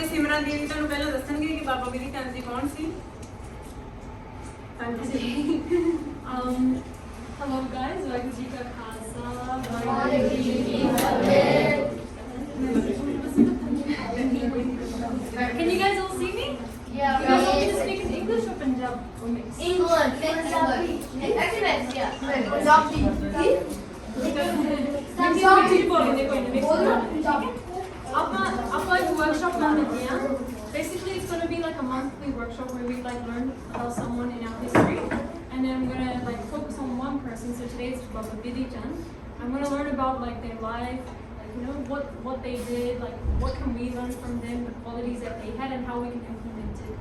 सिमरन दीदी ਤੁਹਾਨੂੰ ਪਹਿਲਾਂ ਦੱਸਣਗੇ ਕਿ ਬਾਬਾ ਬਿਧੀ ਚੰਦ ਜੀ ਕੌਣ ਸੀ। Hello guys, welcome to Ka Khalsa. Can you guys all see me? Yeah. You guys want me to speak in English or Punjab or mixed? England. Actually, yeah. Punjabi. ਆਪਾਂ ਇੱਕ workshop ਲਾ ਦਿੱਤੇ ਆ। Basically, it's going to be like a monthly workshop where we like learn about someone in our history, and then I'm going to like focus on one person. So today it's Baba Bidhi Chand. I'm going to learn about like their life, like you know what they did, like what can we learn from them, the qualities that they had, and how we can implement it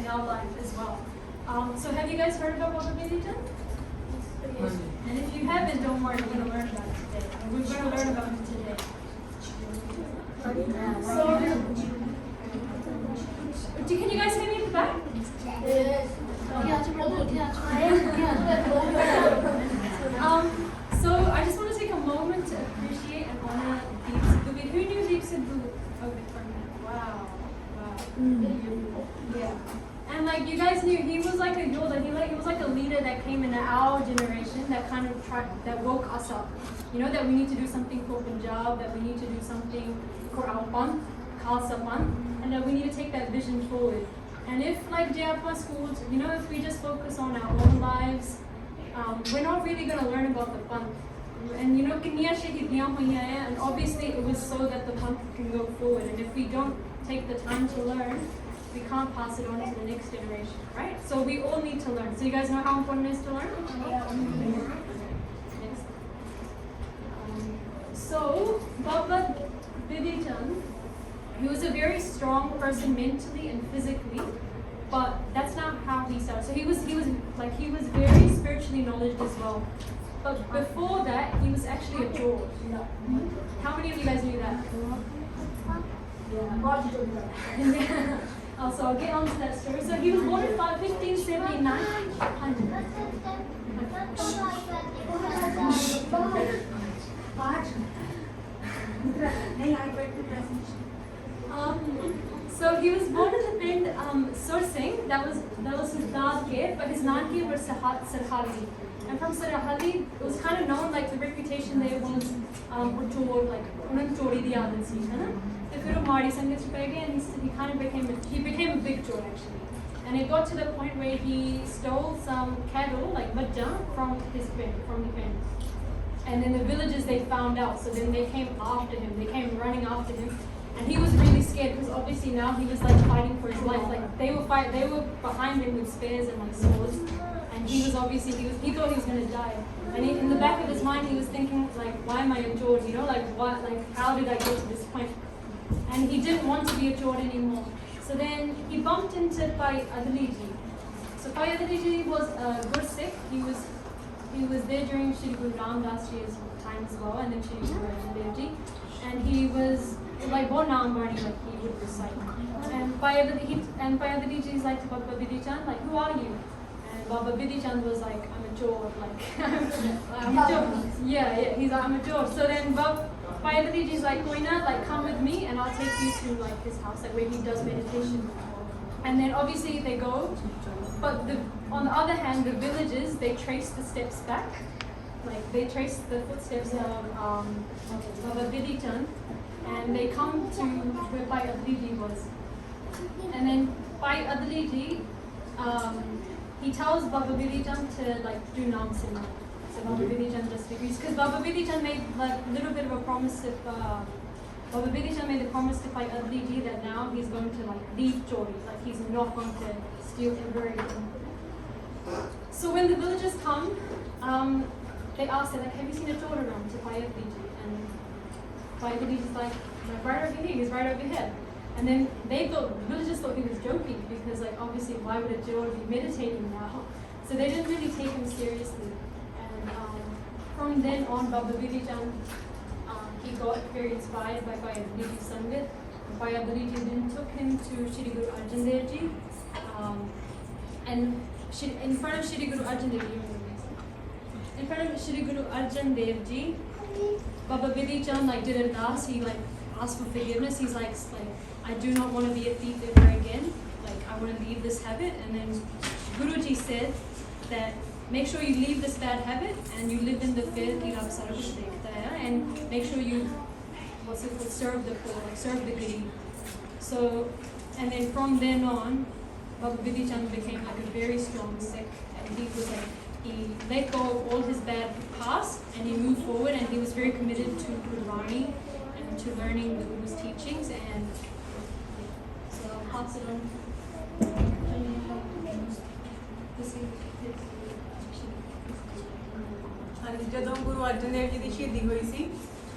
in our life as well. So have you guys heard about Baba Bidhi Chand? Yes. And if you haven't, don't worry, we're going to learn about it today. We're going to learn about him today. So, can you guys hear me in the back? Yes. So I just want to take a moment to appreciate and honor Deep Sidhu. Who knew Deep Sidhu? Okay, for a minute. Wow. Yeah. And like you guys knew, he was like a Yoda. He was like a leader that came in our generation that kind of that woke us up. You know that we need to do something for Punjab, that we need to do something for our Panth, Khalsa Panth, and that we need to take that vision forward. And if like Jayapur schools, you know, if we just focus on our own lives, we're not really going to learn about the Panth. And you know, kinniya shahidiyan hoiyan hai, and obviously it was so that the Panth can go forward. And if we don't take the time to learn, we can't pass it on to the next generation, right? So we all need to learn. So you guys know how important it is to learn? Next. So Baba Bidhi Chand, he was a very strong person mentally and physically, but that's not how he started. So he was very spiritually knowledgeable as well. But before that, he was actually a George. How many of you guys knew that? Yeah. So I'll get on to that story. So he was born in 1579. So he was born in the pind Sursing. That was his dad's gift, but his nanki were Sarhali. And from Sarhali, it was kind of known, like the reputation there was chor, like unan chori di aadat si, hai na? If you Mari Sangat and he kind of became a big chor actually. And it got to the point where he stole some cattle, like bajja, from the pen. And then the villagers, they found out, so then they came after him, they came running after him. And he was really scared because obviously now he was like fighting for his life. Like they were behind him with spears and like swords. And he was obviously, he thought he was going to die. And in the back of his mind, he was thinking like, why am I a George? You know, like what, like how did I get to this point? And he didn't want to be a George anymore. So then he bumped into Pai Adaliji. So Pai Adaliji was a good Sikh. He was there during Shri Guru Ramdas Ji's time as well, and then Shri Guru Arjan Dev Ji. And he was like one Nambani, like he would recite. And Pai Adaliji is like to Baba Bidhi Chand, like, who are you? And Baba Bidhi Chand was like, I'm a George, like I'm a George. Yeah, he's like, I'm a George. So then Pai Adaliji is like, Koina, like come with me and I'll take you to like his house, like where he does meditation. And then obviously they go, but on the other hand, the villagers, they trace the steps back, like they trace the footsteps of Baba Bidhi Chand, and they come to where Pai Adaliji was. And then Pai Adaliji, he tells Baba Bidhi Chand to like do Nam Simran. So Baba Bidhi Chand just agrees, because Baba Bidhi Chand made like a little bit of a promise Baba Bidhi Chand made the promise to Pai Adaliji that now he's going to like leave Chori, like he's not going to steal ever again. So when the villagers come, they ask them like, have you seen a Chor around to Pai Adaliji? And Pai Adaliji's like right over here, he's right over here. And then villagers thought he was joking because like obviously why would a Chor be meditating now? So they didn't really take him seriously. And from then on, Baba Bidhi Chand, he got very inspired by Pai Adaliji's Sangat. Pai Adaliji then took him to Shri Guru Arjan Dev Ji. And in front of Shri Guru Arjan Dev Ji, in front of Shri Guru Arjan Dev Ji, Baba Bidhi Chand like did ardas. He like asked for forgiveness. He's like I do not want to be a thief ever again. Like, I want to leave this habit. And then Guruji said that make sure you leave this bad habit and you live in the fear ki Rab sara kuch dekhta hai, and make sure you serve the poor, like serve the Garib. So, and then from then on, Baba Bidhi Chand became like a very strong Sikh, and he was like, he let go of all his bad past and he moved forward, and he was very committed to Gurbani and to learning the Guru's teachings. And so I'll pass it on. ਹਾਂਜੀ, ਜਦੋਂ ਗੁਰੂ ਅਰਜਨ ਦੇਵ ਜੀ ਦੀ ਸ਼ਹੀਦੀ ਹੋਈ ਸੀ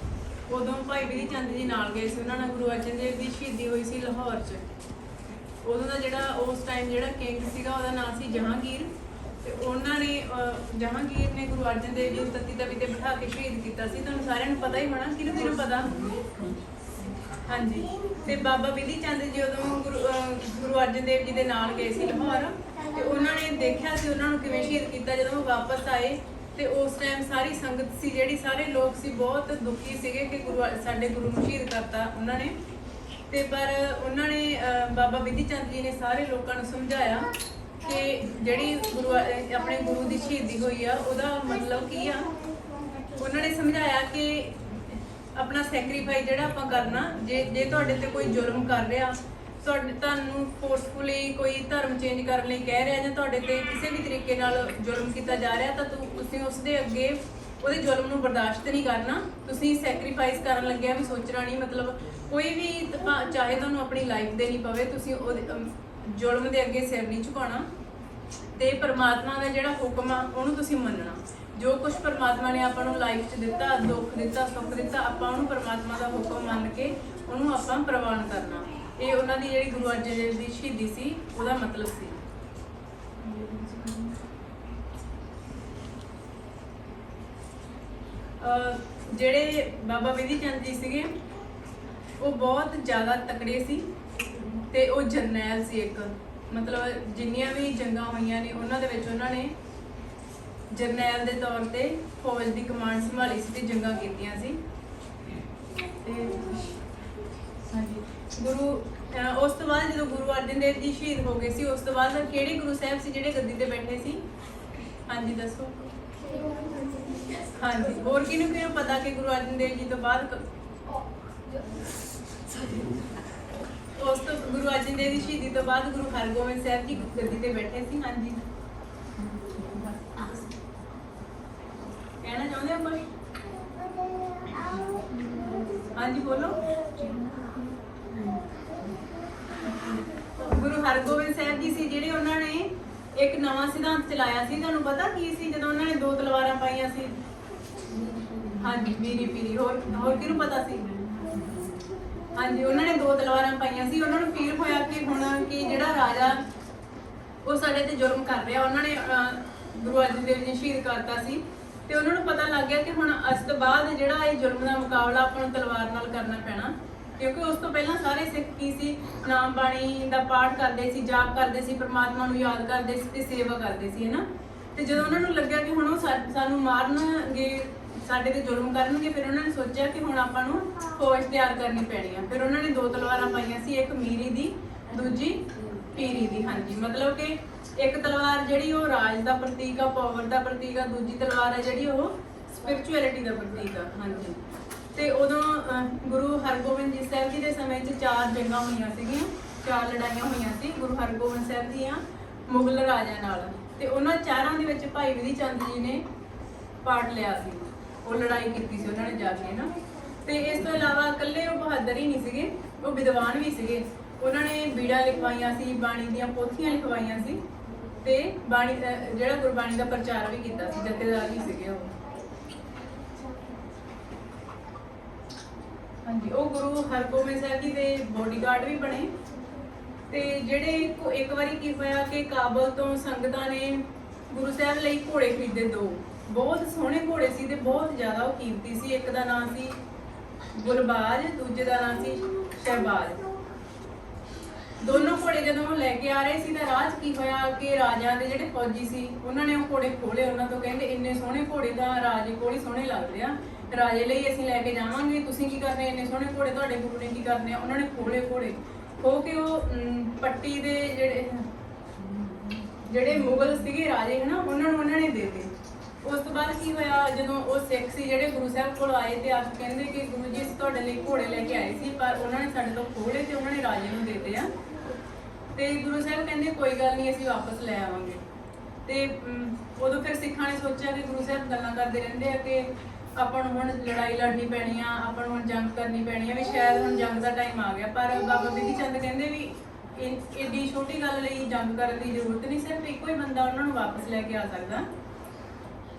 ਉਦੋਂ ਭਾਈ ਬਿਧੀ ਚੰਦ ਜੀ ਨਾਲ ਗਏ ਸੀ। ਉਹਨਾਂ ਨਾਲ ਗੁਰੂ ਅਰਜਨ ਦੇਵ ਦੀ ਸ਼ਹੀਦੀ ਹੋਈ ਸੀ ਲਾਹੌਰ 'ਚ। ਉਦੋਂ ਦਾ ਜਿਹੜਾ ਉਸ ਟਾਈਮ ਜਿਹੜਾ ਕਿੰਗ ਸੀਗਾ ਉਹਦਾ ਨਾਮ ਸੀ ਜਹਾਂਗੀਰ, ਤੇ ਉਹਨਾਂ ਨੇ ਜਹਾਂਗੀਰ ਨੇ ਗੁਰੂ ਅਰਜਨ ਦੇਵ ਜੀ ਨੂੰ ਤੱਤੀ ਤਵੀ ਤੇ ਬਿਠਾ ਕੇ ਸ਼ਹੀਦ ਕੀਤਾ ਸੀ। ਤੁਹਾਨੂੰ ਸਾਰਿਆਂ ਨੂੰ ਪਤਾ ਹੀ ਹੋਣਾ, ਕਿਹਨੂੰ ਪਤਾ। ਹਾਂਜੀ, ਤੇ ਬਾਬਾ ਬਿਧੀ ਚੰਦ ਜੀ ਉਦੋਂ ਗੁਰੂ ਅਰਜਨ ਦੇਵ ਜੀ ਦੇ ਨਾਲ ਗਏ ਸੀ ਲਾਹੌਰ, ਤੇ ਉਹਨਾਂ ਨੇ ਦੇਖਿਆ ਸੀ ਉਹਨਾਂ ਨੂੰ ਕਿਵੇਂ ਸ਼ਹੀਦ ਕੀਤਾ। ਜਦੋਂ ਉਹ ਵਾਪਸ ਆਏ ਤੇ ਉਸ ਟਾਈਮ ਸਾਰੀ ਸੰਗਤ ਸੀ ਜਿਹੜੀ, ਸਾਰੇ ਲੋਕ ਸੀ ਬਹੁਤ ਦੁਖੀ ਸੀਗੇ ਕਿ ਸਾਡੇ ਗੁਰੂ ਨੂੰ ਸ਼ਹੀਦ ਕਰਤਾ ਉਹਨਾਂ ਨੇ। ਤੇ ਪਰ ਉਹਨਾਂ ਨੇ ਬਾਬਾ ਬਿਧੀ ਚੰਦ ਜੀ ਨੇ ਸਾਰੇ ਲੋਕਾਂ ਨੂੰ ਸਮਝਾਇਆ ਕਿ ਜਿਹੜੀ ਆਪਣੇ ਗੁਰੂ ਦੀ ਸ਼ਹੀਦੀ ਹੋਈ ਆ ਉਹਦਾ ਮਤਲਬ ਕੀ ਆ। ਉਹਨਾਂ ਨੇ ਸਮਝਾਇਆ ਕਿ ਆਪਣਾ ਸੈਕਰੀਫਾਈਸ ਜਿਹੜਾ ਆਪਾਂ ਕਰਨਾ, ਜੇ ਤੁਹਾਡੇ ਤੇ ਕੋਈ ਜ਼ੁਲਮ ਕਰ ਰਿਹਾ, ਤੁਹਾਨੂੰ ਫੋਰਸਫੁਲੀ ਕੋਈ ਧਰਮ ਚੇਂਜ ਕਰਨ ਲਈ ਕਹਿ ਰਿਹਾ, ਜਾਂ ਤੁਹਾਡੇ ਤੇ ਕਿਸੇ ਵੀ ਤਰੀਕੇ ਨਾਲ ਜ਼ੁਲਮ ਕੀਤਾ ਜਾ ਰਿਹਾ, ਤਾਂ ਤੁਸੀਂ ਉਸ ਦੇ ਅੱਗੇ ਉਹਦੇ ਜ਼ੁਲਮ ਨੂੰ ਬਰਦਾਸ਼ਤ ਨਹੀਂ ਕਰਨਾ। ਤੁਸੀਂ ਸੈਕਰੀਫਾਈਸ ਕਰਨ ਲੱਗਿਆ ਵੀ ਸੋਚਣਾ ਨਹੀਂ, ਮਤਲਬ ਕੋਈ ਵੀ ਚਾਹੇ ਤੁਹਾਨੂੰ ਆਪਣੀ ਲਾਈਫ ਦੇਣੀ ਪਵੇ, ਤੁਸੀਂ ਉਹਦੇ ਜ਼ੁਲਮ ਦੇ ਅੱਗੇ ਸਿਰ ਨਹੀਂ ਝੁਕਾਉਣਾ। ਤੇ ਪਰਮਾਤਮਾ ਦਾ ਜਿਹੜਾ ਹੁਕਮ ਆ ਉਹਨੂੰ ਤੁਸੀਂ ਮੰਨਣਾ। ਜੋ ਕੁਝ ਪਰਮਾਤਮਾ ਨੇ ਆਪਾਂ ਨੂੰ ਲਾਈਫ 'ਚ ਦਿੱਤਾ, ਦੁੱਖ ਦਿੱਤਾ, ਸੁੱਖ ਦਿੱਤਾ, ਆਪਾਂ ਉਹਨੂੰ ਪਰਮਾਤਮਾ ਦਾ ਹੁਕਮ ਮੰਨ ਕੇ ਉਹਨੂੰ ਆਪਾਂ ਪ੍ਰਵਾਨ ਕਰਨਾ। ਇਹ ਉਹਨਾਂ ਦੀ ਜਿਹੜੀ ਗੁਰੂ ਅਰਜਨ ਦੇਵ ਦੀ ਸ਼ਹੀਦੀ ਸੀ ਉਹਦਾ ਮਤਲਬ ਸੀ। ਜਿਹੜੇ ਬਾਬਾ ਬਿਧੀ ਚੰਦ ਜੀ ਸੀਗੇ ਉਹ ਬਹੁਤ ਜ਼ਿਆਦਾ ਤਕੜੇ ਸੀ, ਤੇ ਉਹ ਜਰਨੈਲ ਸੀ ਇੱਕ, ਮਤਲਬ ਜਿੰਨੀਆਂ ਵੀ ਜੰਗਾਂ ਹੋਈਆਂ ਨੇ ਉਹਨਾਂ ਦੇ ਵਿੱਚ ਉਹਨਾਂ ਨੇ ਜਰਨੈਲ ਦੇ ਤੌਰ ਤੇ ਫੌਜ ਦੀ ਕਮਾਂਡ ਸੰਭਾਲੀ ਸੀ ਤੇ ਜੰਗਾਂ ਕੀਤੀਆਂ ਸੀ। ਤੇ ਹਾਂਜੀ, ਉਸ ਤੋਂ ਬਾਅਦ ਜਦੋਂ ਗੁਰੂ ਅਰਜਨ ਦੇਵ ਜੀ ਸ਼ਹੀਦ ਹੋ ਗਏ ਸੀ, ਉਸ ਤੋਂ ਬਾਅਦ ਕਿਹੜੇ ਗੁਰੂ ਸਾਹਿਬ ਸੀ ਜਿਹੜੇ ਗੱਦੀ ਤੇ ਬੈਠੇ ਸੀ? ਹਾਂਜੀ ਦੱਸੋ। ਹਾਂਜੀ, ਹੋਰ ਕਿਹਨੂੰ ਪਤਾ ਕਿ ਗੁਰੂ ਅਰਜਨ ਦੇਵ ਜੀ ਤੋਂ ਬਾਅਦ ਉਸ ਤੋਂ ਗੁਰੂ ਅਰਜਨ ਦੇਵ ਦੀ ਸ਼ਹੀਦੀ ਤੋਂ ਬਾਅਦ ਗੁਰੂ ਹਰਗੋਬਿੰਦ ਸਾਹਿਬ ਜੀ ਗੱਦੀ ਤੇ ਬੈਠੇ ਸੀ? ਹਾਂਜੀ, ਕਹਿਣਾ ਚਾਹੁੰਦੇ ਹੋ ਕੁਝ? ਹਾਂਜੀ ਬੋਲੋ। ਗੁਰੂ ਹਰਗੋਬਿੰਦ ਸਾਹਿਬ ਜੀ ਸੀ ਜਿਹੜੇ, ਉਹਨਾਂ ਨੇ ਇੱਕ ਨਵਾਂ ਸਿਧਾਂਤ ਚਲਾਇਆ ਸੀ। ਤੁਹਾਨੂੰ ਪਤਾ ਕੀ ਸੀ ਜਦੋਂ ਉਹਨਾਂ ਨੇ 2 ਤਲਵਾਰਾਂ ਪਾਈਆਂ ਸੀ? ਹਾਂਜੀ, ਮੀਰੀ ਪੀਰੀ। ਹੋਰ ਕਿਹਨੂੰ ਪਤਾ ਸੀ? ਹਾਂਜੀ, ਉਹਨਾਂ ਨੇ 2 ਤਲਵਾਰਾਂ ਪਾਈਆਂ ਸੀ। ਉਹਨਾਂ ਨੂੰ ਫੀਲ ਹੋਇਆ ਕਿ ਹੁਣ ਕਿ ਜਿਹੜਾ ਰਾਜਾ ਉਹ ਸਾਡੇ ਤੇ ਜ਼ੁਲਮ ਕਰ ਰਿਹਾ, ਉਹਨਾਂ ਨੇ ਗੁਰੂ ਅਰਜਨ ਦੇਵ ਜੀ ਸ਼ਹੀਦ ਕਰਤਾ ਸੀ, ਤੇ ਉਹਨਾਂ ਨੂੰ ਪਤਾ ਲੱਗ ਗਿਆ ਕਿ ਹੁਣ ਅੱਜ ਤੋਂ ਬਾਅਦ ਜਿਹੜਾ ਇਹ ਜ਼ੁਲਮ ਦਾ ਮੁਕਾਬਲਾ ਆਪਾਂ ਨੂੰ ਤਲਵਾਰ ਨਾਲ ਕਰਨਾ ਪੈਣਾ। ਕਿਉਂਕਿ ਉਸ ਤੋਂ ਪਹਿਲਾਂ ਸਾਰੇ ਸਿੱਖ ਕੀ ਸੀ, ਨਾਮ ਬਾਣੀ ਦਾ ਪਾਠ ਕਰਦੇ ਸੀ, ਜਾਪ ਕਰਦੇ ਸੀ, ਪਰਮਾਤਮਾ ਨੂੰ ਯਾਦ ਕਰਦੇ ਸੀ ਤੇ ਸੇਵਾ ਕਰਦੇ ਸੀ, ਹੈ ਨਾ। ਤੇ ਜਦੋਂ ਉਹਨਾਂ ਨੂੰ ਲੱਗਿਆ ਕਿ ਹੁਣ ਉਹ ਸਾਨੂੰ ਮਾਰਨਗੇ, ਸਾਡੇ ਤੇ ਜ਼ੁਲਮ ਕਰਨਗੇ, ਫਿਰ ਉਹਨਾਂ ਨੇ ਸੋਚਿਆ ਕਿ ਹੁਣ ਆਪਾਂ ਨੂੰ ਫੌਜ ਤਿਆਰ ਕਰਨੀ ਪੈਣੀ ਆ। ਫਿਰ ਉਹਨਾਂ ਨੇ 2 ਤਲਵਾਰਾਂ ਪਾਈਆਂ ਸੀ, ਇੱਕ ਮੀਰੀ ਦੀ, ਦੂਜੀ ਪੀਰੀ ਦੀ। ਹਾਂਜੀ, ਮਤਲਬ ਕਿ ਇੱਕ ਤਲਵਾਰ ਜਿਹੜੀ ਉਹ ਰਾਜ ਦਾ ਪ੍ਰਤੀਕ ਆ, ਪਾਵਰ ਦਾ ਪ੍ਰਤੀਕ ਆ, ਦੂਜੀ ਤਲਵਾਰ ਹੈ ਜਿਹੜੀ ਉਹ ਸਪਿਰਚੁਅਲਿਟੀ ਦਾ ਪ੍ਰਤੀਕ ਆ। ਹਾਂਜੀ, ਤੇ ਉਦੋਂ ਗੁਰੂ ਹਰਗੋਬਿੰਦ ਜੀ ਸਾਹਿਬ ਜੀ ਦੇ ਸਮੇਂ 'ਚ 4 ਜੰਗਾਂ ਹੋਈਆਂ ਸੀਗੀਆਂ, 4 ਲੜਾਈਆਂ ਹੋਈਆਂ ਸੀ ਗੁਰੂ ਹਰਗੋਬਿੰਦ ਸਾਹਿਬ ਦੀਆਂ ਮੁਗਲ ਰਾਜਿਆਂ ਨਾਲ, ਤੇ ਉਹਨਾਂ 4ਾਂ ਦੇ ਵਿੱਚ ਭਾਈ ਬਿਧੀ ਚੰਦ ਜੀ ਨੇ ਪਾਰਟ ਲਿਆ ਸੀ। ਉਹ ਲੜਾਈ ਕੀਤੀ ਸੀ ਉਹਨਾਂ ਨੇ ਜਾ ਕੇ ਨਾ। ਤੇ ਇਸ ਤੋਂ ਇਲਾਵਾ ਇਕੱਲੇ ਉਹ ਬਹਾਦਰ ਹੀ ਨਹੀਂ ਸੀਗੇ, ਉਹ ਵਿਦਵਾਨ ਵੀ ਸੀਗੇ। ਉਹਨਾਂ ਨੇ ਬੀੜਾ ਲਿਖਵਾਈਆਂ ਸੀ, ਬਾਣੀ ਦੀਆਂ ਪੋਥੀਆਂ ਲਿਖਵਾਈਆਂ ਸੀ, ਤੇ ਬਾਣੀ ਜਿਹੜਾ ਗੁਰਬਾਣੀ ਦਾ ਪ੍ਰਚਾਰ ਵੀ ਕੀਤਾ ਸੀ। ਜਥੇਦਾਰ ਵੀ ਸੀਗੇ ਉਹ। ਹਾਂਜੀ, ਉਹ ਗੁਰੂ ਹਰਗੋਬਿੰਦ ਸਾਹਿਬ ਜੀ ਦੇ ਬੋਡੀਗਾਰਡ ਵੀ ਬਣੇ। ਤੇ ਜਿਹੜੇ ਇੱਕ ਵਾਰੀ ਕੀ ਹੋਇਆ ਕਿ ਕਾਬਲ ਤੋਂ ਸੰਗਤਾਂ ਨੇ ਗੁਰੂ ਸਾਹਿਬ ਲਈ ਘੋੜੇ ਖਰੀਦੇ 2 ਬਹੁਤ ਸੋਹਣੇ ਘੋੜੇ ਸੀ ਤੇ ਬਹੁਤ ਜ਼ਿਆਦਾ ਉਹ ਕੀਮਤੀ ਸੀ। ਇੱਕ ਦਾ ਨਾਮ ਸੀ ਗੁਲਬਾਜ, ਦੂਜੇ ਦਾ ਨਾਮ ਸੀ ਸ਼ਹਿਬਾਜ਼। ਦੋਨੋਂ ਘੋੜੇ ਜਦੋਂ ਉਹ ਲੈ ਕੇ ਆ ਰਹੇ ਸੀ ਤਾਂ ਰਾਹ 'ਚ ਕੀ ਹੋਇਆ ਕਿ ਰਾਜਿਆਂ ਦੇ ਜਿਹੜੇ ਫੌਜੀ ਸੀ ਉਹਨਾਂ ਨੇ ਉਹ ਘੋੜੇ ਖੋਲੇ। ਉਹਨਾਂ ਤੋਂ ਕਹਿੰਦੇ ਇੰਨੇ ਸੋਹਣੇ ਘੋੜੇ ਤਾਂ ਰਾਜੇ ਕੋਲ ਹੀ ਸੋਹਣੇ ਲੱਗਦੇ ਆ, ਰਾਜੇ ਲਈ ਅਸੀਂ ਲੈ ਕੇ ਜਾਵਾਂਗੇ, ਤੁਸੀਂ ਕੀ ਕਰਨੇ, ਇੰਨੇ ਸੋਹਣੇ ਘੋੜੇ ਤੁਹਾਡੇ ਗੁਰੂ ਨੇ ਕੀ ਕਰਨੇ ਆ। ਉਹਨਾਂ ਨੇ ਖੋਲੇ ਘੋੜੇ, ਹੋ ਕੇ ਉਹ ਪੱਟੀ ਦੇ ਜਿਹੜੇ ਮੁਗਲ ਸੀਗੇ ਰਾਜੇ ਹਨਾ ਉਹਨਾਂ ਨੇ ਦੇ ਦਿੱਤੇ। ਉਸ ਤੋਂ ਬਾਅਦ ਕੀ ਹੋਇਆ, ਜਦੋਂ ਉਹ ਸਿੱਖ ਸੀ ਜਿਹੜੇ ਗੁਰੂ ਸਾਹਿਬ ਕੋਲ ਆਏ ਤੇ ਆ ਕੇ ਕਹਿੰਦੇ ਕਿ ਗੁਰੂ ਜੀ ਅਸੀਂ ਤੁਹਾਡੇ ਲਈ ਘੋੜੇ ਲੈ ਕੇ ਆਏ ਸੀ, ਪਰ ਉਹਨਾਂ ਨੇ ਸਾਡੇ ਤੋਂ ਖੋਹ ਲਏ ਤੇ ਉਹਨਾਂ ਨੇ ਰਾਜੇ ਨੂੰ ਦੇ ਦਿੱਤੇ ਆ। ਤੇ ਗੁਰੂ ਸਾਹਿਬ ਕਹਿੰਦੇ ਕੋਈ ਗੱਲ ਨਹੀਂ ਅਸੀਂ ਵਾਪਸ ਲੈ ਆਵਾਂਗੇ। ਤੇ ਉਦੋਂ ਫਿਰ ਸਿੱਖਾਂ ਨੇ ਸੋਚਿਆ ਕਿ ਗੁਰੂ ਸਾਹਿਬ ਗੱਲਾਂ ਕਰਦੇ ਰਹਿੰਦੇ ਆ ਕਿ ਆਪਾਂ ਨੂੰ ਹੁਣ ਲੜਾਈ ਲੜਨੀ ਪੈਣੀ ਆ, ਆਪਾਂ ਨੂੰ ਹੁਣ ਜੰਗ ਕਰਨੀ ਪੈਣੀ ਆ, ਵੀ ਸ਼ਾਇਦ ਹੁਣ ਜੰਗ ਦਾ ਟਾਈਮ ਆ ਗਿਆ। ਪਰ ਬਾਬਾ ਬਿਧੀ ਚੰਦ ਕਹਿੰਦੇ ਵੀ ਏਡੀ ਛੋਟੀ ਗੱਲ ਲਈ ਜੰਗ ਕਰਨ ਦੀ ਜ਼ਰੂਰਤ ਨਹੀਂ, ਸਿਰਫ ਇੱਕੋ ਹੀ ਬੰਦਾ ਉਹਨਾਂ ਨੂੰ ਵਾਪਸ ਲੈ ਕੇ ਆ ਸਕਦਾ।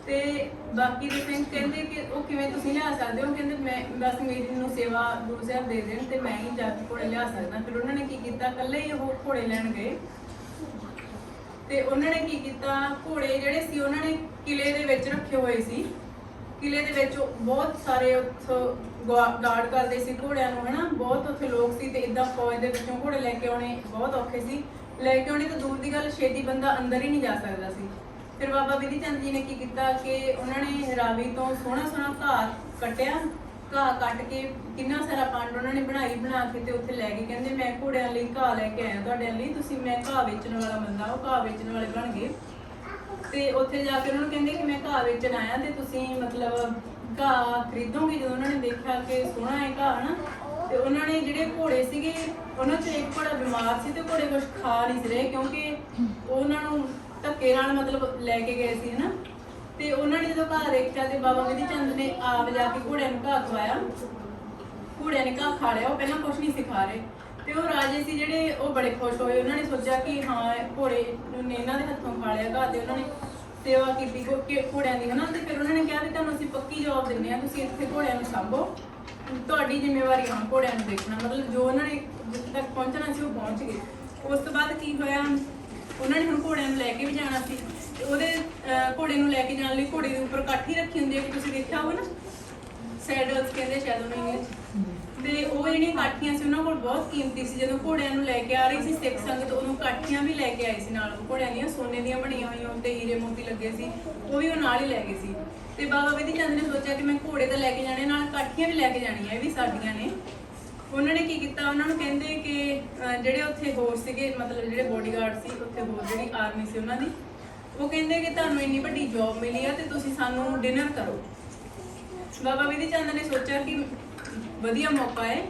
ਤੇ ਬਾਕੀ ਦੇ ਸਿੰਘ ਕਹਿੰਦੇ ਕਿ ਉਹ ਕਿਵੇਂ ਤੁਸੀਂ ਲਿਆ ਸਕਦੇ ਹੋ, ਕਹਿੰਦੇ ਮੈਂ ਬਸ ਮੇਰੀ ਨੂੰ ਸੇਵਾ ਗੁਰੂ ਸਾਹਿਬ ਦੇ ਦੇਣ ਤੇ ਮੈਂ ਹੀ ਜਾ ਕੇ ਘੋੜੇ ਲਿਆ ਸਕਦਾ। ਫਿਰ ਉਹਨਾਂ ਨੇ ਕੀ ਕੀਤਾ, ਇਕੱਲੇ ਹੀ ਉਹ ਘੋੜੇ ਲੈਣ ਗਏ ਤੇ ਉਹਨਾਂ ਨੇ ਕੀ ਕੀਤਾ, ਘੋੜੇ ਜਿਹੜੇ ਸੀ ਉਹਨਾਂ ਨੇ ਕਿਲੇ ਦੇ ਵਿੱਚ ਰੱਖੇ ਹੋਏ ਸੀ। ਕਿਲੇ ਦੇ ਵਿੱਚ ਬਹੁਤ ਸਾਰੇ ਉੱਥੋਂ ਗਾਰਡ ਕਰਦੇ ਸੀ ਘੋੜਿਆਂ ਨੂੰ ਹਨਾ, ਬਹੁਤ ਉੱਥੇ ਲੋਕ ਸੀ ਤੇ ਇਦਾਂ ਫੌਜ ਦੇ ਵਿੱਚੋਂ ਘੋੜੇ ਲੈ ਕੇ ਆਉਣੇ ਬਹੁਤ ਔਖੇ ਸੀ। ਲੈ ਕੇ ਆਉਣੇ ਤਾਂ ਦੂਰ ਦੀ ਗੱਲ, ਛੇਤੀ ਬੰਦਾ ਅੰਦਰ ਹੀ ਨਹੀਂ ਜਾ ਸਕਦਾ ਸੀ। ਫਿਰ ਬਾਬਾ ਬਿਧੀ ਚੰਦ ਜੀ ਨੇ ਕੀ ਕੀਤਾ ਕਿ ਉਹਨਾਂ ਨੇ ਰਾਵੀ ਤੋਂ ਸੋਹਣਾ ਘਾਹ ਕੱਟਿਆ, ਘਾਹ ਕੱਟ ਕੇ ਕਿੰਨਾ ਸਾਰਾ ਪੰਡ ਉਹਨਾਂ ਨੇ ਬਣਾ ਕੇ ਤੇ ਉੱਥੇ ਲੈ ਕੇ ਕਹਿੰਦੇ ਮੈਂ ਘੋੜਿਆਂ ਲਈ ਘਾਹ ਲੈ ਕੇ ਆਇਆ ਤੁਹਾਡੇ ਲਈ, ਤੁਸੀਂ ਮੈਂ ਘਾਹ ਵੇਚਣ ਵਾਲਾ ਬੰਦਾ, ਉਹ ਘਾਹ ਵੇਚਣ ਵਾਲੇ ਬਣ ਗਏ। ਤੇ ਉੱਥੇ ਜਾ ਕੇ ਉਹਨਾਂ ਨੂੰ ਕਹਿੰਦੇ ਕਿ ਮੈਂ ਘਾਹ ਵੇਚਣ ਆਇਆ ਤੇ ਤੁਸੀਂ ਮਤਲਬ ਘਾਹ ਖਰੀਦੋਗੇ। ਜਦੋਂ ਉਹਨਾਂ ਨੇ ਦੇਖਿਆ ਕਿ ਸੋਹਣਾ ਹੈ ਘਾਹ ਨਾ, ਤੇ ਉਹਨਾਂ ਨੇ ਜਿਹੜੇ ਘੋੜੇ ਸੀਗੇ ਉਹਨਾਂ 'ਚ ਇੱਕ ਘੋੜਾ ਬਿਮਾਰ ਸੀ ਤੇ ਘੋੜੇ ਕੁਝ ਖਾ ਨਹੀਂ ਸੀ ਰਹੇ, ਕਿਉਂਕਿ ਉਹਨਾਂ ਨੂੰ ਧੱਕੇ ਨਾਲ ਮਤਲਬ ਲੈ ਕੇ ਗਏ ਸੀ ਹਨਾ। ਤੇ ਉਹਨਾਂ ਨੇ ਜਦੋਂ ਘਾਹ ਦੇਖਿਆ ਤੇ ਬਾਬਾ ਬਿਧੀ ਚੰਦ ਨੇ ਆਪ ਜਾ ਕੇ ਘੋੜਿਆਂ ਨੂੰ ਘਾਹ ਖਵਾਇਆ। ਘੋੜਿਆਂ ਨੇ ਘਾਹ ਖਾ ਲਿਆ, ਉਹ ਪਹਿਲਾਂ ਕੁਝ ਨਹੀਂ ਸੀ ਖਾ ਰਹੇ। ਤੇ ਉਹ ਰਾਜੇ ਸੀ ਜਿਹੜੇ ਉਹ ਬੜੇ ਖੁਸ਼ ਹੋਏ, ਉਹਨਾਂ ਨੇ ਸੋਚਿਆ ਕਿ ਹਾਂ ਘੋੜੇ ਨੇ ਇਹਨਾਂ ਦੇ ਹੱਥੋਂ ਖਾ ਲਿਆ ਘਾਹ, ਤੇ ਉਹਨਾਂ ਨੇ ਸੇਵਾ ਕੀਤੀ ਘੋੜਿਆਂ ਦੀ ਹਨਾ। ਤੇ ਫਿਰ ਉਹਨਾਂ ਨੇ ਕਿਹਾ ਵੀ ਤੁਹਾਨੂੰ ਅਸੀਂ ਪੱਕੀ ਜਵਾਬ ਦਿੰਦੇ ਹਾਂ, ਤੁਸੀਂ ਇੱਥੇ ਘੋੜਿਆਂ ਨੂੰ ਸਾਂਭੋ, ਤੁਹਾਡੀ ਜ਼ਿੰਮੇਵਾਰੀ ਹੁਣ ਘੋੜਿਆਂ ਨੂੰ ਦੇਖਣਾ। ਮਤਲਬ ਜੋ ਉਹਨਾਂ ਨੇ ਜਿੱਥੇ ਤੱਕ ਪਹੁੰਚਣਾ ਸੀ ਉਹ ਪਹੁੰਚ ਗਏ। ਉਸ ਤੋਂ ਬਾਅਦ ਕੀ ਹੋਇਆ, ਉਹਨਾਂ ਨੇ ਹੁਣ ਘੋੜਿਆਂ ਨੂੰ ਲੈ ਕੇ ਵੀ ਜਾਣਾ ਸੀ ਤੇ ਉਹਦੇ ਘੋੜੇ ਨੂੰ ਲੈ ਕੇ ਜਾਣ ਲਈ ਘੋੜੇ ਦੇ ਉੱਪਰ ਕਾਠੀ ਰੱਖੀ ਹੁੰਦੀ ਹੈ, ਤੁਸੀਂ ਦੇਖਿਆ ਹੋਵੇ ਨਾ, ਸੈਡਲਸ ਕਹਿੰਦੇ ਸ਼ਾਇਦ ਉਹਨਾਂ ਇੰਗਲਿਸ਼। ਤੇ ਉਹ ਜਿਹੜੀਆਂ ਕਾਠੀਆਂ ਸੀ ਉਹਨਾਂ ਕੋਲ ਬਹੁਤ ਕੀਮਤੀ ਸੀ। ਜਦੋਂ ਘੋੜਿਆਂ ਨੂੰ ਲੈ ਕੇ ਆ ਰਹੀ ਸੀ ਸਿੱਖ ਸੰਗਤ, ਉਦੋਂ ਕਾਠੀਆਂ ਵੀ ਲੈ ਕੇ ਆਏ ਸੀ ਨਾਲ, ਘੋੜਿਆਂ ਦੀਆਂ ਸੋਨੇ ਦੀਆਂ ਬਣੀਆਂ ਹੋਈਆਂ, ਉੱਤੇ ਹੀਰੇ ਮੋਤੀ ਲੱਗੇ ਸੀ, ਉਹ ਵੀ ਉਹ ਨਾਲ ਹੀ ਲੈ ਗਏ ਸੀ। ਤੇ ਬਾਬਾ ਬਿਧੀ ਚੰਦ ਨੇ ਸੋਚਿਆ ਕਿ ਮੈਂ ਘੋੜੇ ਤਾਂ ਲੈ ਕੇ ਜਾਣੇ, ਨਾਲ ਕਾਠੀਆਂ ਵੀ ਲੈ ਕੇ ਜਾਣੀਆਂ, ਇਹ ਵੀ ਸਾਡੀਆਂ ਨੇ। ਉਹਨਾਂ ਨੇ ਕੀ ਕੀਤਾ, ਉਹਨਾਂ ਨੂੰ ਕਹਿੰਦੇ ਕਿ ਜਿਹੜੇ ਉੱਥੇ ਹੋਰ ਸੀਗੇ ਮਤਲਬ ਜਿਹੜੇ ਬੋਡੀਗਾਰਡ ਸੀ ਉੱਥੇ, ਹੋਰ ਜਿਹੜੀ ਆਰਮੀ ਸੀ ਉਹਨਾਂ ਦੀ, ਉਹ ਕਹਿੰਦੇ ਕਿ ਤੁਹਾਨੂੰ ਇੰਨੀ ਵੱਡੀ ਜੌਬ ਮਿਲੀ ਆ ਤੇ ਤੁਸੀਂ ਸਾਨੂੰ ਡਿਨਰ ਕਰੋ। ਬਾਬਾ ਬਿਧੀ ਚੰਦ ਨੇ ਸੋਚਿਆ ਕਿ ਵਧੀਆ ਮੌਕਾ ਹੈ।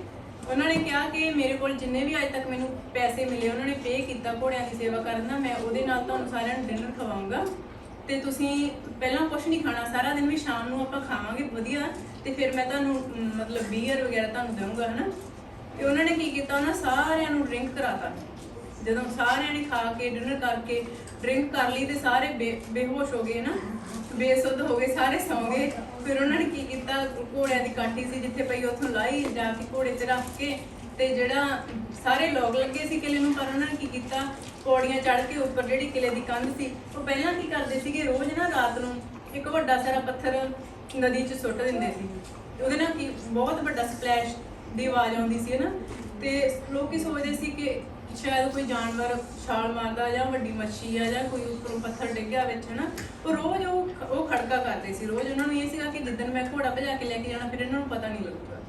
ਉਹਨਾਂ ਨੇ ਕਿਹਾ ਕਿ ਮੇਰੇ ਕੋਲ ਜਿੰਨੇ ਵੀ ਅੱਜ ਤੱਕ ਮੈਨੂੰ ਪੈਸੇ ਮਿਲੇ ਉਹਨਾਂ ਨੇ ਪੇ ਕੀਤਾ ਘੋੜਿਆਂ ਦੀ ਸੇਵਾ ਕਰਨ ਦਾ, ਮੈਂ ਉਹਦੇ ਨਾਲ ਤੁਹਾਨੂੰ ਸਾਰਿਆਂ ਨੂੰ ਡਿਨਰ ਖਵਾਉਂਗਾ ਤੇ ਤੁਸੀਂ ਪਹਿਲਾਂ ਕੁਝ ਨਹੀਂ ਖਾਣਾ ਸਾਰਾ ਦਿਨ, ਵੀ ਸ਼ਾਮ ਨੂੰ ਆਪਾਂ ਖਾਵਾਂਗੇ ਵਧੀਆ ਤੇ ਫਿਰ ਮੈਂ ਤੁਹਾਨੂੰ ਮਤਲਬ ਬੀਅਰ ਵਗੈਰਾ ਤੁਹਾਨੂੰ ਦੇਵਾਂਗਾ ਹਨਾ। ਤੇ ਉਹਨਾਂ ਨੇ ਕੀ ਕੀਤਾ, ਉਹਨਾਂ ਸਾਰਿਆਂ ਨੂੰ ਡਰਿੰਕ ਕਰਾਤਾ। ਜਦੋਂ ਸਾਰਿਆਂ ਨੇ ਖਾ ਕੇ ਡਿਨਰ ਕਰਕੇ ਡਰਿੰਕ ਕਰ ਲਈ ਤੇ ਸਾਰੇ ਬੇਹੋਸ਼ ਹੋ ਗਏ ਨਾ, ਬੇਸੁੱਧ ਹੋ ਗਏ, ਸਾਰੇ ਸੌਂ ਗਏ। ਫਿਰ ਉਹਨਾਂ ਨੇ ਕੀ ਕੀਤਾ, ਘੋੜਿਆਂ ਦੀ ਕਾਠੀ ਸੀ ਜਿੱਥੇ ਪਈ ਉੱਥੋਂ ਲਾਈ ਜਾ ਕੇ ਘੋੜੇ ਤੇ ਰੱਖ ਕੇ, ਤੇ ਜਿਹੜਾ ਸਾਰੇ ਲੋਕ ਲੱਗੇ ਸੀ ਕਿਲੇ ਨੂੰ, ਪਰ ਉਹਨਾਂ ਨੇ ਕੀ ਕੀਤਾ, ਪੌੜੀਆਂ ਚੜ੍ਹ ਕੇ ਉੱਪਰ ਜਿਹੜੀ ਕਿਲੇ ਦੀ ਕੰਧ ਸੀ, ਉਹ ਪਹਿਲਾਂ ਕੀ ਕਰਦੇ ਸੀਗੇ, ਰੋਜ਼ ਨਾ ਰਾਤ ਨੂੰ ਇੱਕ ਵੱਡਾ ਸਾਰਾ ਪੱਥਰ ਨਦੀ 'ਚ ਸੁੱਟ ਦਿੰਦੇ ਸੀ। ਉਹਦੇ ਨਾਲ ਕੀ ਬਹੁਤ ਵੱਡਾ ਸਪਲੈਸ਼ ਦੀ ਆਵਾਜ਼ ਆਉਂਦੀ ਸੀ ਨਾ, ਤੇ ਲੋਕੀ ਸੋਚਦੇ ਸੀ ਕਿ ਸ਼ਾਇਦ ਕੋਈ ਜਾਨਵਰ ਛਾਲ ਮਾਰਦਾ ਜਾਂ ਵੱਡੀ ਮੱਛੀ ਆ ਜਾਂ ਕੋਈ ਉੱਪਰੋਂ ਪੱਥਰ ਡਿੱਗਿਆ ਵਿੱਚ ਹਨਾ। ਉਹ ਰੋਜ਼ ਉਹ ਖੜਕਾ ਕਰਦੇ ਸੀ ਰੋਜ਼। ਉਹਨਾਂ ਨੂੰ ਇਹ ਸੀਗਾ ਕਿ ਜਿੱਦਣ ਮੈਂ ਘੋੜਾ ਭਜਾ ਕੇ ਲੈ ਕੇ ਜਾਣਾ ਫਿਰ ਇਹਨਾਂ ਨੂੰ ਪਤਾ ਨਹੀਂ ਲੱਗੂਗਾ।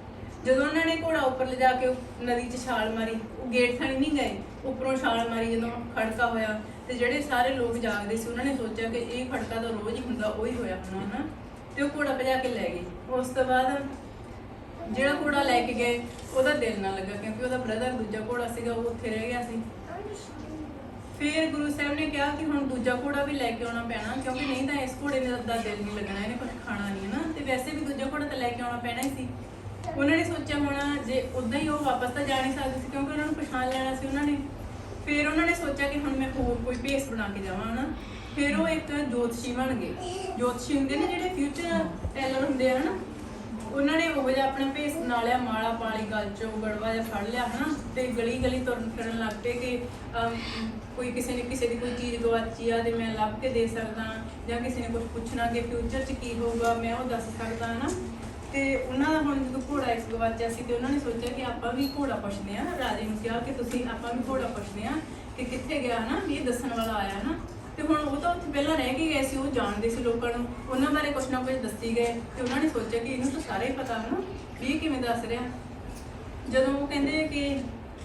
ਜਦੋਂ ਉਹਨਾਂ ਨੇ ਘੋੜਾ ਉੱਪਰ ਲਿਜਾ ਕੇ ਨਦੀ 'ਚ ਛਾਲ ਮਾਰੀ, ਉਹ ਗੇਟ ਥਾਣੀ ਨਹੀਂ ਗਏ, ਉੱਪਰੋਂ ਛਾਲ ਮਾਰੀ, ਜਦੋਂ ਖੜਕਾ ਹੋਇਆ ਤੇ ਜਿਹੜੇ ਸਾਰੇ ਲੋਕ ਜਾਗਦੇ ਸੀ ਉਹਨਾਂ ਨੇ ਸੋਚਿਆ ਕਿ ਇਹ ਖੜਕਾ ਤਾਂ ਰੋਜ਼ ਹੀ ਹੁੰਦਾ, ਉਹੀ ਹੋਇਆ ਹੋਣਾ ਹਨਾ। ਤੇ ਉਹ ਘੋੜਾ ਭਜਾ ਕੇ ਲੈ ਗਏ। ਉਸ ਤੋਂ ਬਾਅਦ ਜਿਹੜਾ ਘੋੜਾ ਲੈ ਕੇ ਗਏ ਉਹਦਾ ਦਿਲ ਨਾ ਲੱਗਾ, ਕਿਉਂਕਿ ਉਹਦਾ ਬ੍ਰਦਰ ਦੂਜਾ ਘੋੜਾ ਸੀਗਾ ਉਹ ਉੱਥੇ ਰਹਿ ਗਿਆ ਸੀ। ਫਿਰ ਗੁਰੂ ਸਾਹਿਬ ਨੇ ਕਿਹਾ ਕਿ ਹੁਣ ਦੂਜਾ ਘੋੜਾ ਵੀ ਲੈ ਕੇ ਆਉਣਾ ਪੈਣਾ, ਕਿਉਂਕਿ ਨਹੀਂ ਤਾਂ ਇਸ ਘੋੜੇ ਦਾ ਦਿਲ ਨਹੀਂ ਲੱਗਣਾ, ਇਹਨੇ ਕੁਝ ਖਾਣਾ ਨਹੀਂ ਹੈ ਨਾ, ਤੇ ਵੈਸੇ ਵੀ ਦੂਜਾ ਘੋੜਾ ਤਾਂ ਲੈ ਕੇ ਆਉਣਾ ਪੈਣਾ ਹੀ ਸੀ। ਉਹਨਾਂ ਨੇ ਸੋਚਿਆ ਹੁਣ ਜੇ ਉੱਦਾਂ ਹੀ ਉਹ ਵਾਪਸ ਤਾਂ ਜਾ ਨਹੀਂ ਸਕਦੇ ਸੀ, ਕਿਉਂਕਿ ਉਹਨਾਂ ਨੂੰ ਪਛਾਣ ਲੈਣਾ ਸੀ ਉਹਨਾਂ ਨੇ। ਫਿਰ ਉਹਨਾਂ ਨੇ ਸੋਚਿਆ ਕਿ ਹੁਣ ਮੈਂ ਹੋਰ ਕੋਈ ਭੇਸ ਬਣਾ ਕੇ ਜਾਵਾਂ ਹਨਾ। ਫਿਰ ਉਹ ਇੱਕ ਜੋਤਸ਼ੀ ਬਣ ਗਏ। ਜੋਤਸ਼ੀ ਹੁੰਦੇ ਨੇ ਜਿਹੜੇ ਫਿਊਚਰ ਟੈਲਰ ਹੁੰਦੇ ਆ ਹਨਾ, ਉਹਨਾਂ ਨੇ ਉਹ ਜਿਹਾ ਆਪਣਾ ਭੇਸ ਬਣਾ ਲਿਆ, ਮਾਲਾ ਪਾ ਲਈ, ਗਲ 'ਚੋਂ ਗੜਵਾ ਜਿਹਾ ਫੜ ਲਿਆ ਹਨਾ, ਤੇ ਗਲੀ ਗਲੀ ਤੁਰਨ ਫਿਰਨ ਲੱਗ ਪਏ ਕਿ ਕੋਈ ਕਿਸੇ ਦੀ ਕੋਈ ਚੀਜ਼ ਗਵਾਚੀ ਆ ਤੇ ਮੈਂ ਲੱਭ ਕੇ ਦੇ ਸਕਦਾ, ਜਾਂ ਕਿਸੇ ਨੇ ਕੁਝ ਪੁੱਛਣਾ ਕਿ ਫਿਊਚਰ 'ਚ ਕੀ ਹੋਊਗਾ ਮੈਂ ਉਹ ਦੱਸ ਸਕਦਾ ਹਨਾ। ਤੇ ਉਹਨਾਂ ਦਾ ਹੁਣ ਜਦੋਂ ਘੋੜਾ ਇੱਕ ਗਵਾਚਿਆ ਸੀ ਤੇ ਉਹਨਾਂ ਨੇ ਸੋਚਿਆ ਕਿ ਆਪਾਂ ਵੀ ਘੋੜਾ ਪੁੱਛਦੇ ਆ। ਰਾਜੇ ਨੂੰ ਕਿਹਾ ਕਿ ਤੁਸੀਂ ਆਪਾਂ ਵੀ ਘੋੜਾ ਪੁੱਛਦੇ ਆ ਕਿ ਕਿੱਥੇ ਗਿਆ ਨਾ, ਵੀ ਇਹ ਦੱਸਣ ਵਾਲਾ ਆਇਆ ਨਾ। ਤੇ ਹੁਣ ਉਹ ਤਾਂ ਉੱਥੇ ਪਹਿਲਾਂ ਰਹਿ ਕੇ ਗਏ ਸੀ, ਉਹ ਜਾਣਦੇ ਸੀ ਲੋਕਾਂ ਨੂੰ, ਉਹਨਾਂ ਬਾਰੇ ਕੁਛ ਨਾ ਕੁਝ ਦੱਸੀ ਗਏ ਤੇ ਉਹਨਾਂ ਨੇ ਸੋਚਿਆ ਕਿ ਇਹਨੂੰ ਤਾਂ ਸਾਰਾ ਹੀ ਪਤਾ ਨਾ ਵੀ ਇਹ ਕਿਵੇਂ ਦੱਸ ਰਿਹਾ। ਜਦੋਂ ਉਹ ਕਹਿੰਦੇ ਕਿ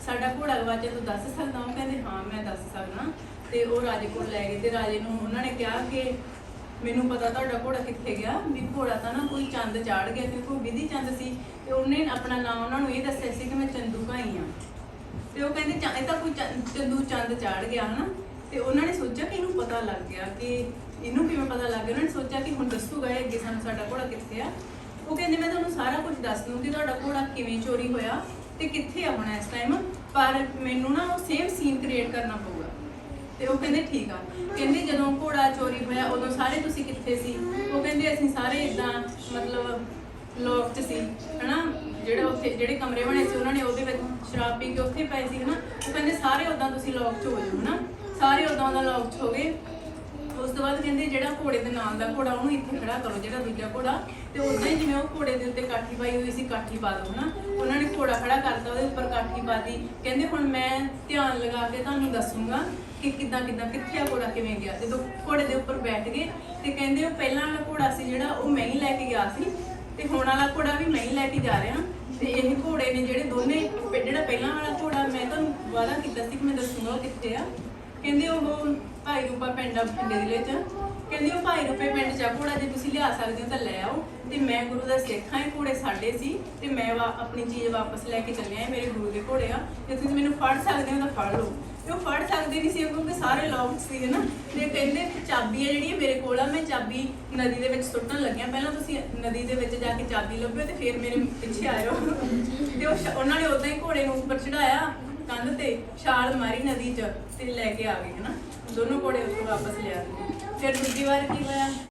ਸਾਡਾ ਘੋੜਾ ਗਵਾਚਿਆ ਤੂੰ ਦੱਸ ਸਕਦਾ? ਉਹ ਕਹਿੰਦੇ ਹਾਂ ਮੈਂ ਦੱਸ ਸਕਦਾ। ਤੇ ਉਹ ਰਾਜੇ ਕੋਲ ਲੈ ਗਏ ਤੇ ਰਾਜੇ ਨੂੰ ਉਹਨਾਂ ਨੇ ਕਿਹਾ ਕਿ ਮੈਨੂੰ ਪਤਾ ਤੁਹਾਡਾ ਘੋੜਾ ਕਿੱਥੇ ਗਿਆ, ਵੀ ਘੋੜਾ ਤਾਂ ਨਾ ਕੋਈ ਚੰਦ ਚਾੜ ਗਿਆ, ਕਿ ਕੋਈ ਵਿਧੀ ਚੰਦ ਸੀ। ਤੇ ਉਹਨੇ ਆਪਣਾ ਨਾਮ ਉਹਨਾਂ ਨੂੰ ਇਹ ਦੱਸਿਆ ਸੀ ਕਿ ਮੈਂ ਚੰਦੂ ਭਾਈ ਆ। ਤੇ ਉਹ ਕਹਿੰਦੇ ਇਹ ਤਾਂ ਕੋਈ ਚੰਦੂ ਚੰਦ ਚਾੜ ਗਿਆ ਹਨਾ। ਤੇ ਉਹਨਾਂ ਨੇ ਸੋਚਿਆ ਕਿ ਇਹਨੂੰ ਪਤਾ ਲੱਗ ਗਿਆ, ਕਿ ਇਹਨੂੰ ਕਿਵੇਂ ਪਤਾ ਲੱਗ ਗਿਆ। ਉਹਨਾਂ ਨੇ ਸੋਚਿਆ ਕਿ ਹੁਣ ਦੱਸੂਗਾ ਇਹ ਅੱਗੇ ਸਾਨੂੰ ਸਾਡਾ ਘੋੜਾ ਕਿੱਥੇ ਆ। ਉਹ ਕਹਿੰਦੇ ਮੈਂ ਤੁਹਾਨੂੰ ਸਾਰਾ ਕੁਝ ਦੱਸ ਦੂੰਗੀ, ਤੁਹਾਡਾ ਘੋੜਾ ਕਿਵੇਂ ਚੋਰੀ ਹੋਇਆ ਤੇ ਕਿੱਥੇ ਆ ਹੁਣ ਇਸ ਟਾਈਮ, ਪਰ ਮੈਨੂੰ ਨਾ ਉਹ ਸੇਮ ਸੀਨ ਕ੍ਰੀਏਟ ਕਰਨਾ ਪਊਗਾ। ਤੇ ਉਹ ਕਹਿੰਦੇ ਠੀਕ ਆ। ਕਹਿੰਦੇ ਜਦੋਂ ਘੋੜਾ ਚੋਰੀ ਹੋਇਆ ਉਦੋਂ ਸਾਰੇ ਤੁਸੀਂ ਕਿੱਥੇ ਸੀ? ਉਹ ਕਹਿੰਦੇ ਅਸੀਂ ਸਾਰੇ ਇਦਾਂ ਮਤਲਬ ਲੋਕ 'ਚ ਸੀ ਹਨਾ, ਜਿਹੜਾ ਉੱਥੇ ਜਿਹੜੇ ਕਮਰੇ ਬਣੇ ਸੀ ਉਹਨਾਂ ਨੇ ਉਹਦੇ ਵਿੱਚ ਸ਼ਰਾਬ ਪੀ ਕੇ ਉੱਥੇ ਪਏ ਸੀ ਹਨਾ। ਉਹ ਕਹਿੰਦੇ ਸਾਰੇ ਉਦਾਂ ਤੁਸੀਂ ਲੋਕ 'ਚ ਹੋ ਜਾਓ ਹਨਾ, ਸਾਰੇ ਉਦਾਂ ਦਾ ਲੋਕ 'ਚ ਹੋ ਗਏ। ਉਸ ਤੋਂ ਬਾਅਦ ਕਹਿੰਦੇ ਜਿਹੜਾ ਘੋੜੇ ਦੇ ਨਾਲ ਦਾ ਘੋੜਾ ਉਹਨੂੰ ਇੱਥੇ ਖੜਾ ਕਰੋ, ਜਿਹੜਾ ਦੂਜਾ ਘੋੜਾ। ਤੇ ਉਦਾਂ ਹੀ ਜਿਵੇਂ ਉਹ ਘੋੜੇ ਦੇ ਉੱਤੇ ਕਾਠੀ ਪਾਈ ਹੋਈ ਸੀ, ਕਾਠੀ ਪਾ ਦਿਓ ਹਨਾ। ਉਹਨਾਂ ਨੇ ਘੋੜਾ ਖੜਾ ਕਰਤਾ, ਉਹਦੇ ਉੱਪਰ ਕਾਠੀ ਪਾ ਦਿੱਤੀ। ਕਹਿੰਦੇ ਹੁਣ ਮੈਂ ਧਿਆਨ ਲਗਾ ਕੇ ਤੁਹਾਨੂੰ ਦੱਸੂਗਾ ਕਿ ਕਿੱਦਾਂ ਕਿੱਥੇ ਆ ਘੋੜਾ, ਕਿਵੇਂ ਗਿਆ। ਜਦੋਂ ਘੋੜੇ ਦੇ ਉੱਪਰ ਬੈਠ ਗਏ ਤੇ ਕਹਿੰਦੇ ਉਹ ਪਹਿਲਾਂ ਵਾਲਾ ਘੋੜਾ ਸੀ ਜਿਹੜਾ ਉਹ ਮੈਂ ਹੀ ਲੈ ਕੇ ਗਿਆ ਸੀ, ਤੇ ਹੁਣ ਵਾਲਾ ਘੋੜਾ ਵੀ ਮੈਂ ਹੀ ਲੈ ਕੇ ਜਾ ਰਿਹਾ। ਤੇ ਇਹ ਘੋੜੇ ਨੇ ਜਿਹੜੇ ਦੋਨੇ, ਜਿਹੜਾ ਪਹਿਲਾਂ ਵਾਲਾ ਘੋੜਾ ਮੈਂ ਤੁਹਾਨੂੰ ਵਾਅਦਾ ਕੀਤਾ ਸੀ ਕਿ ਮੈਂ ਦੱਸੂਗਾ ਉਹ ਕਿੱਥੇ ਆ। ਕਹਿੰਦੇ ਉਹ ਭਾਈ ਰੂਪਾ ਪਿੰਡ ਆ ਬਠਿੰਡੇ ਜ਼ਿਲ੍ਹੇ 'ਚ। ਕਹਿੰਦੇ ਉਹ ਭਾਈ ਰੂਪੇ ਪਿੰਡ 'ਚ ਆ ਘੋੜਾ, ਜੇ ਤੁਸੀਂ ਲਿਆ ਸਕਦੇ ਹੋ ਤਾਂ ਲੈ ਆਓ। ਤੇ ਮੈਂ ਗੁਰੂ ਦਾ ਸਿੱਖ ਹਾਂ, ਇਹ ਘੋੜੇ ਸਾਡੇ ਸੀ ਤੇ ਮੈਂ ਆਪਣੀ ਚੀਜ਼ ਵਾਪਸ ਲੈ ਕੇ ਚੱਲਿਆ। ਇਹ ਮੇਰੇ ਗੁਰੂ ਦੇ ਘੋੜੇ ਆ, ਤੇ ਤੁਸੀਂ ਮੈਨੂੰ ਫੜ ਸਕਦੇ ਹੋ ਤਾਂ ਫੜ ਲਓ। ਤੇ ਉਹ ਫੜ ਸਕਦੇ ਨਹੀਂ ਸੀ ਕਿਉਂਕਿ ਸਾਰੇ ਲੋਕ ਸੀ ਹਨਾ। ਤੇ ਕਹਿੰਦੇ ਚਾਬੀ ਆ ਜਿਹੜੀ ਮੇਰੇ ਕੋਲ ਆ, ਮੈਂ ਚਾਬੀ ਨਦੀ ਦੇ ਵਿੱਚ ਸੁੱਟਣ ਲੱਗਿਆ। ਪਹਿਲਾਂ ਤੁਸੀਂ ਨਦੀ ਦੇ ਵਿੱਚ ਜਾ ਕੇ ਚਾਬੀ ਲੱਭਿਓ ਤੇ ਫਿਰ ਮੇਰੇ ਪਿੱਛੇ ਆਇਓ। ਤੇ ਉਹਨਾਂ ਨੇ ਉਦਾਂ ਹੀ ਘੋੜੇ ਨੂੰ ਉੱਪਰ ਚੜਾਇਆ ਕੰਧ ਤੇ, ਛਾਲ ਮਾਰੀ ਨਦੀ 'ਚ ਤੇ ਲੈ ਕੇ ਆ ਗਏ ਹਨਾ। ਦੋਨੋਂ ਘੋੜੇ ਉਸ ਤੋਂ ਵਾਪਸ ਲਿਆ। ਫਿਰ ਦੂਜੀ ਵਾਰ ਕੀ ਹੋਇਆ?